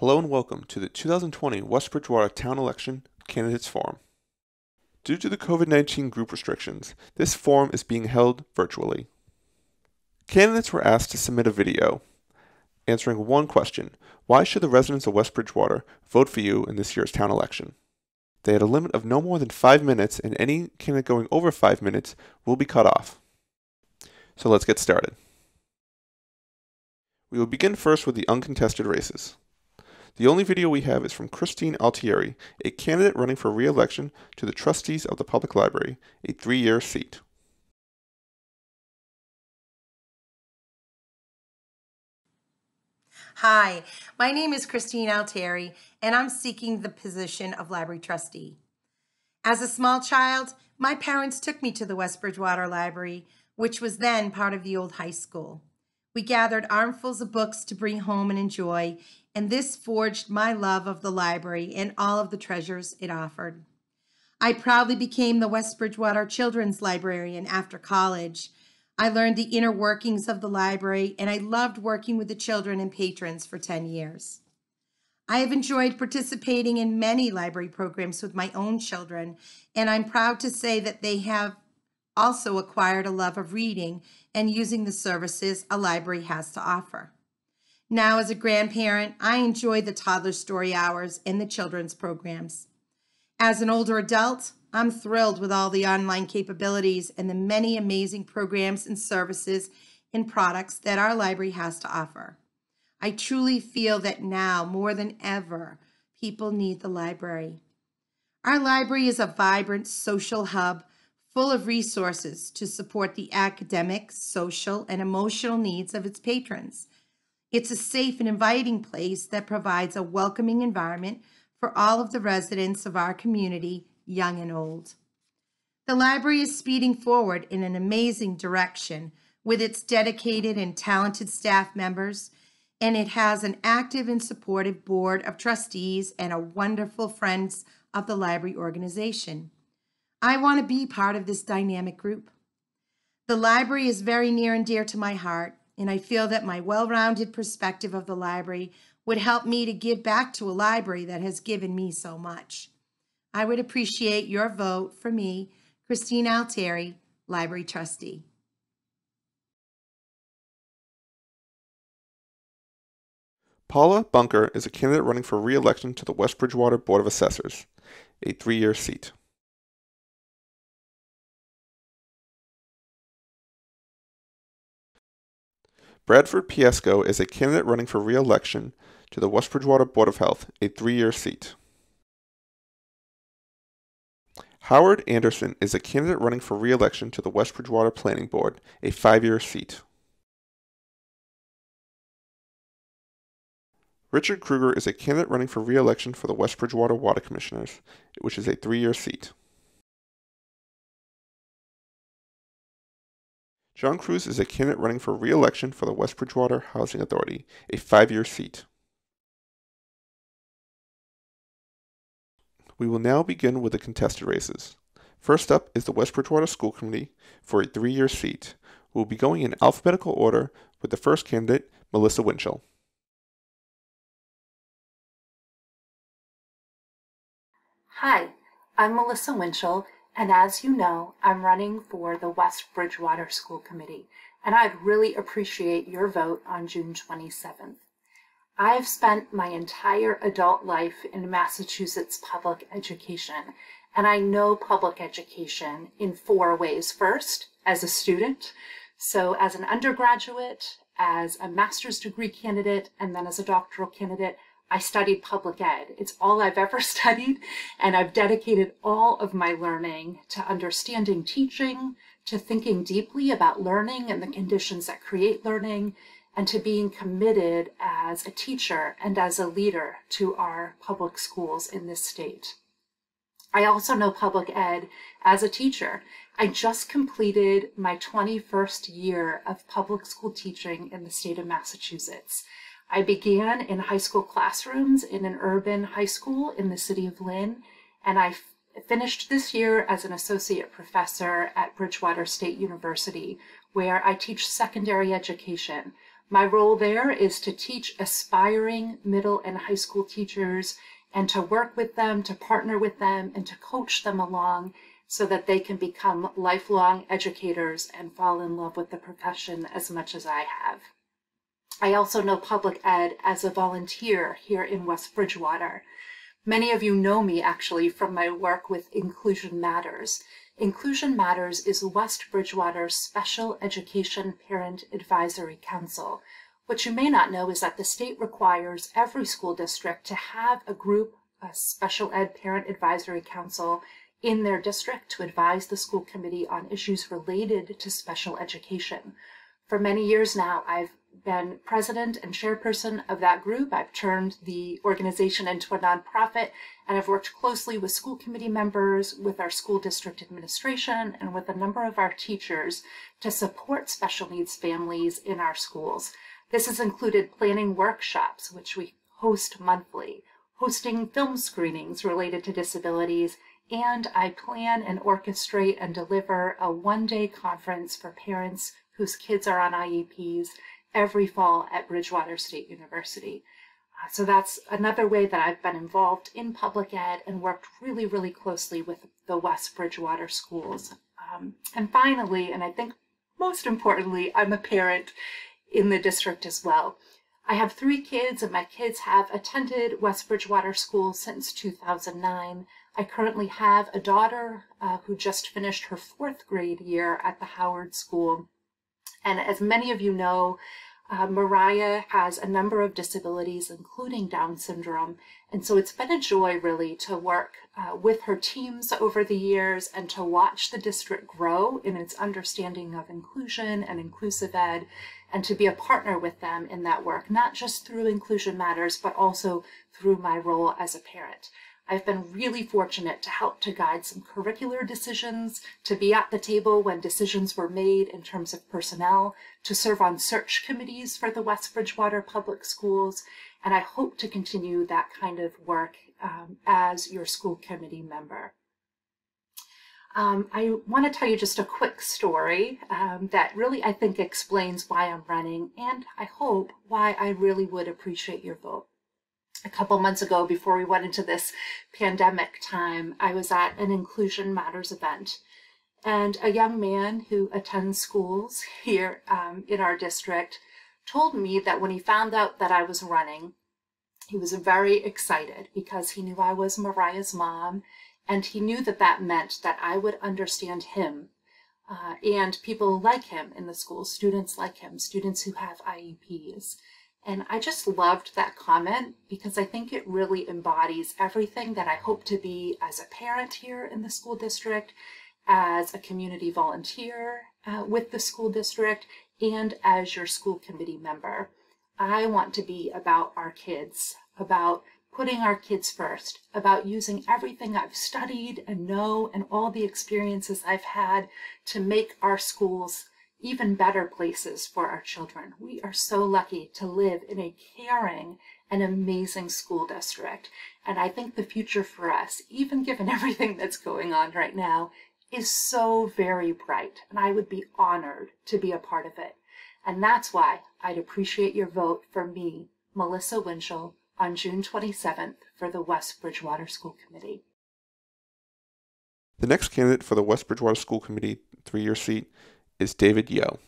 Hello and welcome to the 2020 West Bridgewater Town Election Candidates Forum. Due to the COVID-19 group restrictions, this forum is being held virtually. Candidates were asked to submit a video answering one question: why should the residents of West Bridgewater vote for you in this year's town election? They had a limit of no more than 5 minutes, and any candidate going over 5 minutes will be cut off. So let's get started. We will begin first with the uncontested races. The only video we have is from Christine Altieri, a candidate running for re-election to the trustees of the public library, a 3-year seat. Hi, my name is Christine Altieri, and I'm seeking the position of library trustee. As a small child, my parents took me to the West Bridgewater Library, which was then part of the old high school. We gathered armfuls of books to bring home and enjoy, and this forged my love of the library and all of the treasures it offered. I proudly became the West Bridgewater Children's Librarian after college. I learned the inner workings of the library, and I loved working with the children and patrons for 10 years. I have enjoyed participating in many library programs with my own children, and I'm proud to say that they have also acquired a love of reading and using the services a library has to offer. Now, as a grandparent, I enjoy the toddler story hours and the children's programs. As an older adult, I'm thrilled with all the online capabilities and the many amazing programs and services and products that our library has to offer. I truly feel that now, more than ever, people need the library. Our library is a vibrant social hub full of resources to support the academic, social, and emotional needs of its patrons. It's a safe and inviting place that provides a welcoming environment for all of the residents of our community, young and old. The library is speeding forward in an amazing direction with its dedicated and talented staff members, and it has an active and supportive board of trustees and a wonderful Friends of the Library organization. I want to be part of this dynamic group. The library is very near and dear to my heart, and I feel that my well-rounded perspective of the library would help me to give back to a library that has given me so much. I would appreciate your vote for me, Christine Altieri, Library Trustee. Paula Bunker is a candidate running for re-election to the West Bridgewater Board of Assessors, a 3-year seat. Bradford Piesco is a candidate running for re-election to the West Bridgewater Board of Health, a 3-year seat. Howard Anderson is a candidate running for re-election to the West Bridgewater Planning Board, a 5-year seat. Richard Kruger is a candidate running for re-election for the West Bridgewater Water Commissioners, which is a 3-year seat. John Cruz is a candidate running for re-election for the West Bridgewater Housing Authority, a 5-year seat. We will now begin with the contested races. First up is the West Bridgewater School Committee for a 3-year seat. We will be going in alphabetical order with the first candidate, Melissa Winchell. Hi, I'm Melissa Winchell, and as you know, I'm running for the West Bridgewater School Committee, and I'd really appreciate your vote on June 27th. I've spent my entire adult life in Massachusetts public education, and I know public education in 4 ways. First, as a student, so as an undergraduate, as a master's degree candidate, and then as a doctoral candidate, I studied public ed. It's all I've ever studied, and I've dedicated all of my learning to understanding teaching, to thinking deeply about learning and the conditions that create learning, and to being committed as a teacher and as a leader to our public schools in this state. I also know public ed as a teacher. I just completed my 21st year of public school teaching in the state of Massachusetts. I began in high school classrooms in an urban high school in the city of Lynn, and I finished this year as an associate professor at Bridgewater State University, where I teach secondary education, My role there is to teach aspiring middle and high school teachers and to work with them, to partner with them, and to coach them along so that they can become lifelong educators and fall in love with the profession as much as I have. I also know public ed as a volunteer here in West Bridgewater. Many of you know me actually from my work with Inclusion Matters. Inclusion Matters is West Bridgewater's Special Education Parent Advisory Council. What you may not know is that the state requires every school district to have a group, a Special Ed Parent Advisory Council in their district to advise the school committee on issues related to special education. For many years now, I've been president and chairperson of that group. I've turned the organization into a nonprofit, and I've worked closely with school committee members, with our school district administration, and with a number of our teachers to support special needs families in our schools. This has included planning workshops, which we host monthly, hosting film screenings related to disabilities, and I plan and orchestrate and deliver a one-day conference for parents whose kids are on IEPs every fall at Bridgewater State University. So that's another way that I've been involved in public ed and worked really, really closely with the West Bridgewater schools. And finally, and I think most importantly, I'm a parent in the district as well. I have 3 kids, and my kids have attended West Bridgewater School since 2009. I currently have a daughter who just finished her 4th grade year at the Howard School. And as many of you know, Mariah has a number of disabilities, including Down syndrome. And so it's been a joy really to work with her teams over the years and to watch the district grow in its understanding of inclusion and inclusive ed, and to be a partner with them in that work, not just through Inclusion Matters, but also through my role as a parent. I've been really fortunate to help to guide some curricular decisions, to be at the table when decisions were made in terms of personnel, to serve on search committees for the West Bridgewater Public Schools, and I hope to continue that kind of work as your school committee member. I want to tell you just a quick story that really I think explains why I'm running, and I hope why I really would appreciate your vote. A couple months ago, before we went into this pandemic time, I was at an Inclusion Matters event, and a young man who attends schools here in our district told me that when he found out that I was running, he was very excited because he knew I was Mariah's mom, and he knew that that meant that I would understand him and people like him in the school, students like him, students who have IEPs. And I just loved that comment because I think it really embodies everything that I hope to be as a parent here in the school district, as a community volunteer with the school district, and as your school committee member. I want to be about our kids, about putting our kids first, about using everything I've studied and know and all the experiences I've had to make our schools even better places for our children. We are so lucky to live in a caring and amazing school district. And I think the future for us, even given everything that's going on right now, is so very bright. And I would be honored to be a part of it. And that's why I'd appreciate your vote for me, Melissa Winchell, on June 27th for the West Bridgewater School Committee. The next candidate for the West Bridgewater School Committee 3-year seat is David Yale.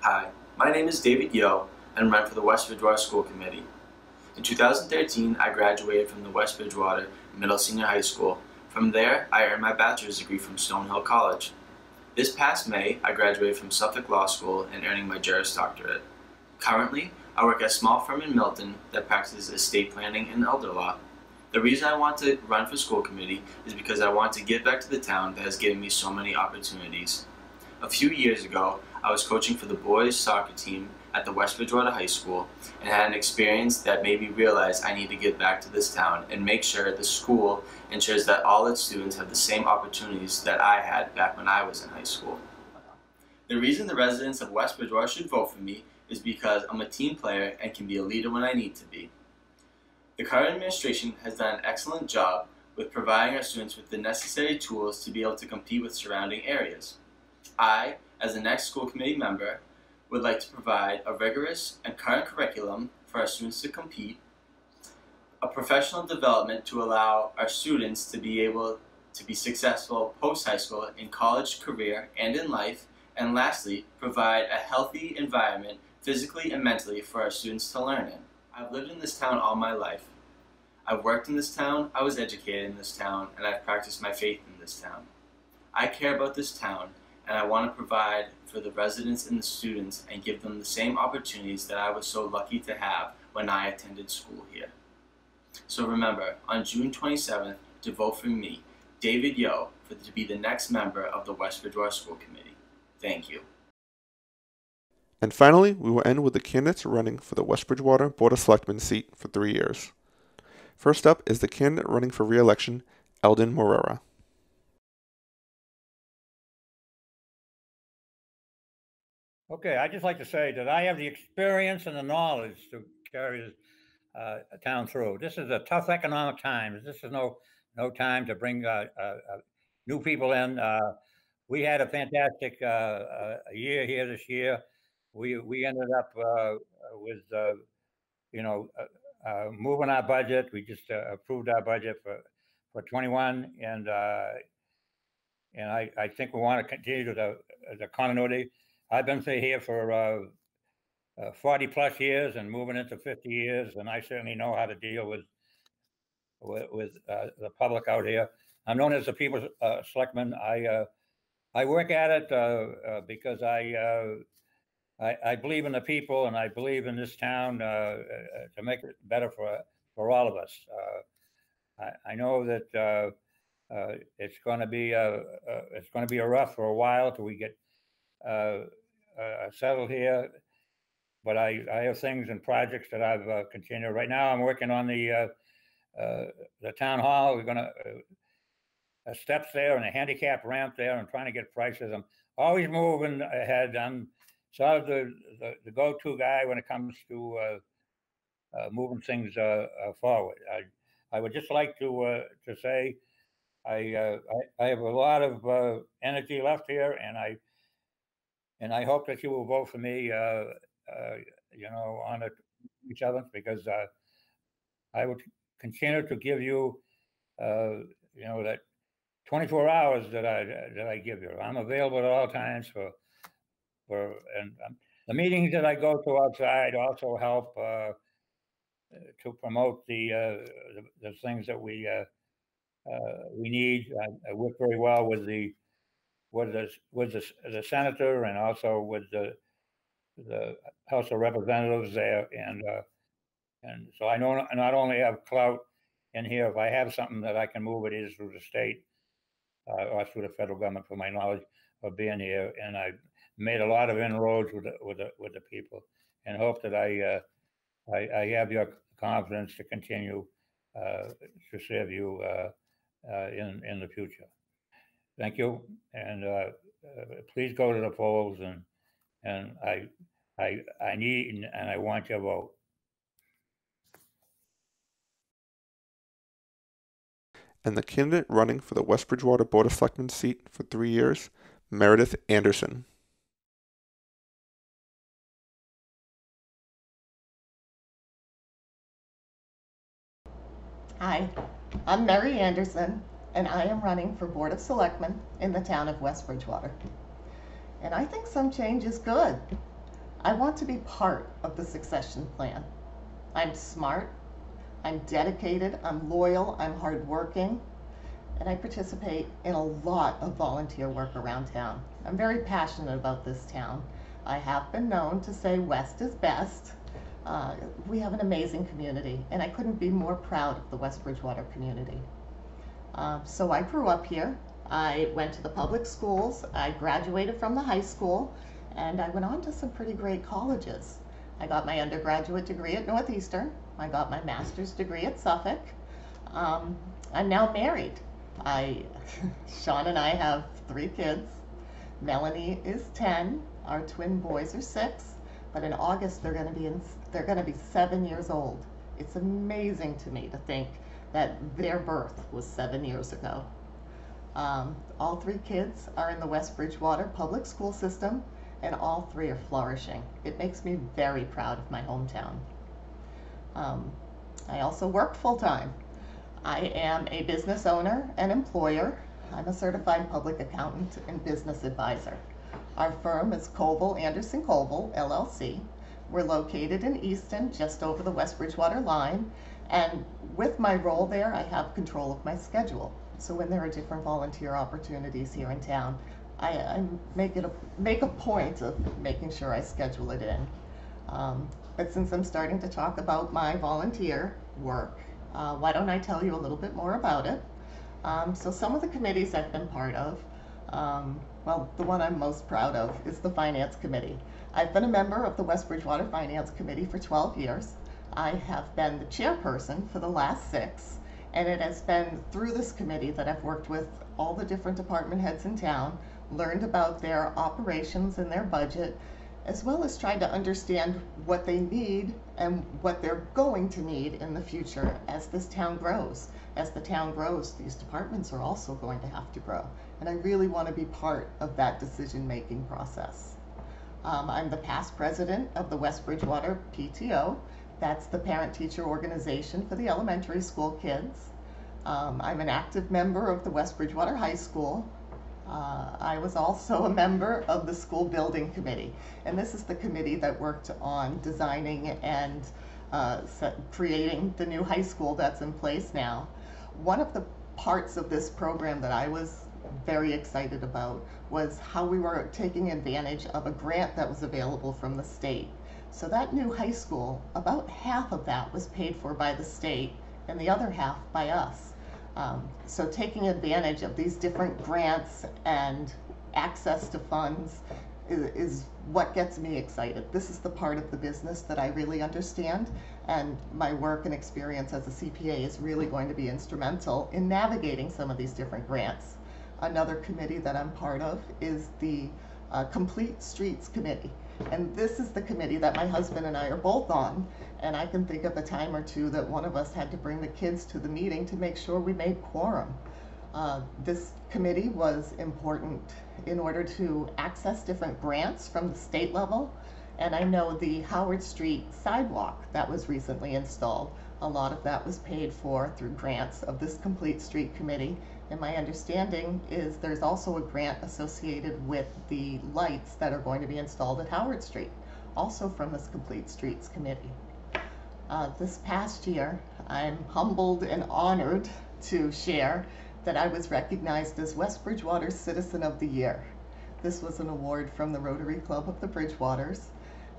Hi, my name is David Yale, and I'm running for the West Bridgewater School Committee. In 2013, I graduated from the West Bridgewater Middle Senior High School. From there, I earned my bachelor's degree from Stonehill College. This past May, I graduated from Suffolk Law School and earning my Juris Doctorate. Currently, I work at a small firm in Milton that practices estate planning and elder law. The reason I want to run for school committee is because I want to give back to the town that has given me so many opportunities. A few years ago, I was coaching for the boys soccer team at the West Bridgewater High School and had an experience that made me realize I need to give back to this town and make sure the school ensures that all its students have the same opportunities that I had back when I was in high school. The reason the residents of West Bridgewater should vote for me is because I'm a team player and can be a leader when I need to be. The current administration has done an excellent job with providing our students with the necessary tools to be able to compete with surrounding areas. I, as the next school committee member, would like to provide a rigorous and current curriculum for our students to compete, a professional development to allow our students to be able to be successful post-high school, in college, career, and in life, and lastly, provide a healthy environment physically and mentally for our students to learn in. I've lived in this town all my life. I've worked in this town, I was educated in this town, and I've practiced my faith in this town. I care about this town, and I want to provide for the residents and the students and give them the same opportunities that I was so lucky to have when I attended school here. So remember, on June 27th, to vote for me, David Yo, to be the next member of the West Bridgewater School Committee. Thank you. And finally, we will end with the candidates running for the West Bridgewater Board of Selectmen seat for 3 years. First up is the candidate running for re-election, Eldon Moreira. Okay, I'd just like to say that I have the experience and the knowledge to carry a town through. This is a tough economic time. This is no time to bring new people in. We had a fantastic year here this year. We ended up with moving our budget. We just approved our budget for 21, and I think we want to continue the continuity. I've been here for 40 plus years and moving into 50 years, and I certainly know how to deal with the public out here. I'm known as the People's Selectman. I work at it because I believe in the people, and I believe in this town to make it better for all of us. I know that it's going to be a rough for a while till we get settled here, but I have things and projects that I've continued. Right now, I'm working on the town hall. We're going to steps there and a handicap ramp there, and trying to get prices. I'm always moving ahead. I'm sort of the go-to guy when it comes to moving things forward. I would just like to say I have a lot of energy left here, and I hope that you will vote for me. On each other, because I would continue to give you, that 24 hours that I give you. I'm available at all times and the meetings that I go to outside also help to promote the things that we need. I work very well with the senator, and also with the House of Representatives there, and so I know not only have clout in here. If I have something that I can move, it is through the state or through the federal government, for my knowledge of being here, and I made a lot of inroads with the people, and hope that I have your confidence to continue to serve you in the future. Thank you, and please go to the polls, and I need and I want your vote. And the candidate running for the West Bridgewater Board of Selectmen seat for 3 years, Meredith Anderson. Hi, I'm Mary Anderson, and I am running for Board of Selectmen in the town of West Bridgewater. And I think some change is good. I want to be part of the succession plan. I'm smart, I'm dedicated, I'm loyal, I'm hardworking, and I participate in a lot of volunteer work around town. I'm very passionate about this town. I have been known to say West is best. We have an amazing community, and I couldn't be more proud of the West Bridgewater community. So I grew up here. I went to the public schools. I graduated from the high school, and I went on to some pretty great colleges. I got my undergraduate degree at Northeastern. I got my master's degree at Suffolk. I'm now married. Sean and I have 3 kids. Melanie is 10. Our twin boys are 6. But in August they're going to be 7 years old. It's amazing to me to think that their birth was 7 years ago. All 3 kids are in the West Bridgewater public school system, and all 3 are flourishing. It makes me very proud of my hometown. I also work full-time. I am a business owner and employer. I'm a certified public accountant and business advisor. Our firm is Koval Anderson Koval, LLC. We're located in Easton, just over the West Bridgewater line. And with my role there, I have control of my schedule. So when there are different volunteer opportunities here in town, I make a point of making sure I schedule it in. But since I'm starting to talk about my volunteer work, why don't I tell you a little bit more about it? So some of the committees I've been part of, well, the one I'm most proud of is the Finance Committee. I've been a member of the West Bridgewater Finance Committee for 12 years. I have been the chairperson for the last 6, and it has been through this committee that I've worked with all the different department heads in town, learned about their operations and their budget, as well as tried to understand what they need and what they're going to need in the future as this town grows. As the town grows, these departments are also going to have to grow. And I really want to be part of that decision-making process. I'm the past president of the West Bridgewater PTO. That's the parent-teacher organization for the elementary school kids. I'm an active member of the West Bridgewater High School. I was also a member of the school building committee, and this is the committee that worked on designing and creating the new high school that's in place now. One of the parts of this program that I was very excited about was how we were taking advantage of a grant that was available from the state. So that new high school, about half of that was paid for by the state and the other half by us. So taking advantage of these different grants and access to funds is what gets me excited. This is the part of the business that I really understand, and my work and experience as a CPA is really going to be instrumental in navigating some of these different grants. Another committee that I'm part of is the Complete Streets Committee. And this is the committee that my husband and I are both on. And I can think of a time or two that one of us had to bring the kids to the meeting to make sure we made quorum. This committee was important in order to access different grants from the state level. And I know the Howard Street sidewalk that was recently installed, a lot of that was paid for through grants of this Complete Street Committee. And my understanding is there's also a grant associated with the lights that are going to be installed at Howard Street, also from this Complete Streets Committee. This past year, I'm humbled and honored to share that I was recognized as West Bridgewater's Citizen of the Year. This was an award from the Rotary Club of the Bridgewaters,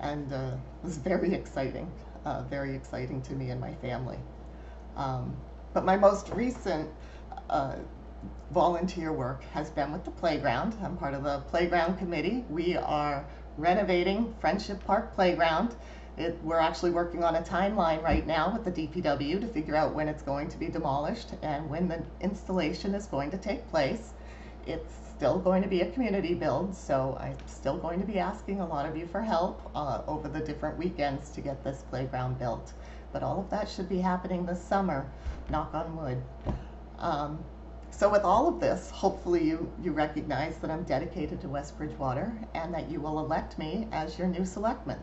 and it was very exciting to me and my family. But my most recent volunteer work has been with the playground. I'm part of the playground committee. We are renovating Friendship Park Playground. We're actually working on a timeline right now with the DPW to figure out when it's going to be demolished and when the installation is going to take place. It's still going to be a community build, so I'm still going to be asking a lot of you for help over the different weekends to get this playground built. But all of that should be happening this summer, knock on wood. So with all of this, hopefully you recognize that I'm dedicated to West Bridgewater and that you will elect me as your new selectman.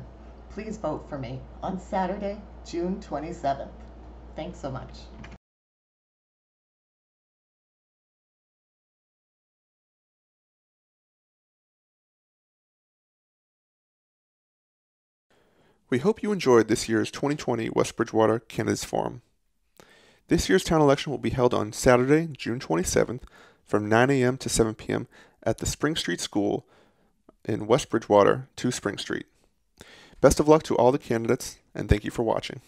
Please vote for me on Saturday, June 27th. Thanks so much. We hope you enjoyed this year's 2020 West Bridgewater Candidates Forum. This year's town election will be held on Saturday, June 27th from 9 a.m. to 7 p.m. at the Spring Street School in West Bridgewater, 2 Spring Street. Best of luck to all the candidates, and thank you for watching.